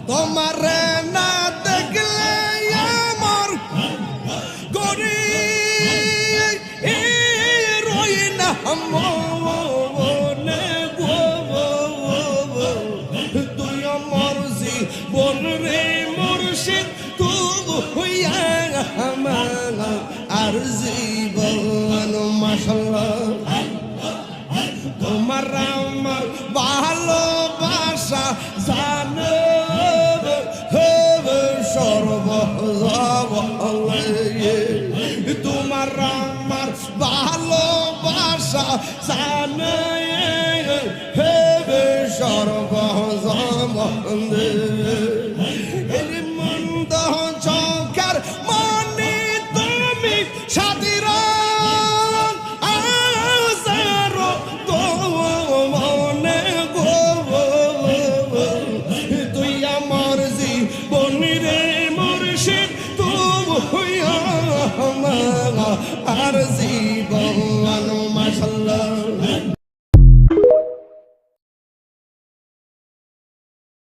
তোমারে না দেখলে আমার গরি রই না মনে গো তুই আমার জীবন রে মুর্শিদ তবু হইয়া আমার আর জীবন মাশাআল্লাহ তোমার আমার ভালোবাসা জানো হবে সর্বজলে তোমার আমার ভালোবাসা জানো হবে সর্বজলে মন্দ চোখের মনে তুমি সাথীর আর জীবন মাশাআল্লাহ